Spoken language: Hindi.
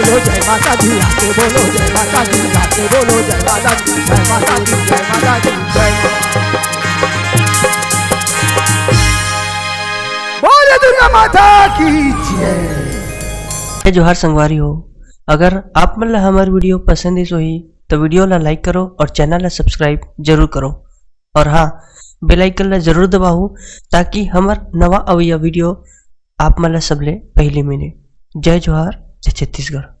बोलो जय माता दी, आके बोलो जय माता दी, आके बोलो जय माता दी, जय माता दी, जय माता दी, जय बोलो दुर्गा माता की जय। जोहार संगवारी हो, अगर आप मन ला हमार वीडियो पसंद इस होही तो वीडियो ला लाइक करो और चैनल ला सब्सक्राइब जरूर करो और हाँ बेल आइकन ला जरूर दबाओ ताकि हमार नवा अवैया वीडियो आप मन ला सबले पहले मिले। जय जोहार, जय छत्तीसगढ़।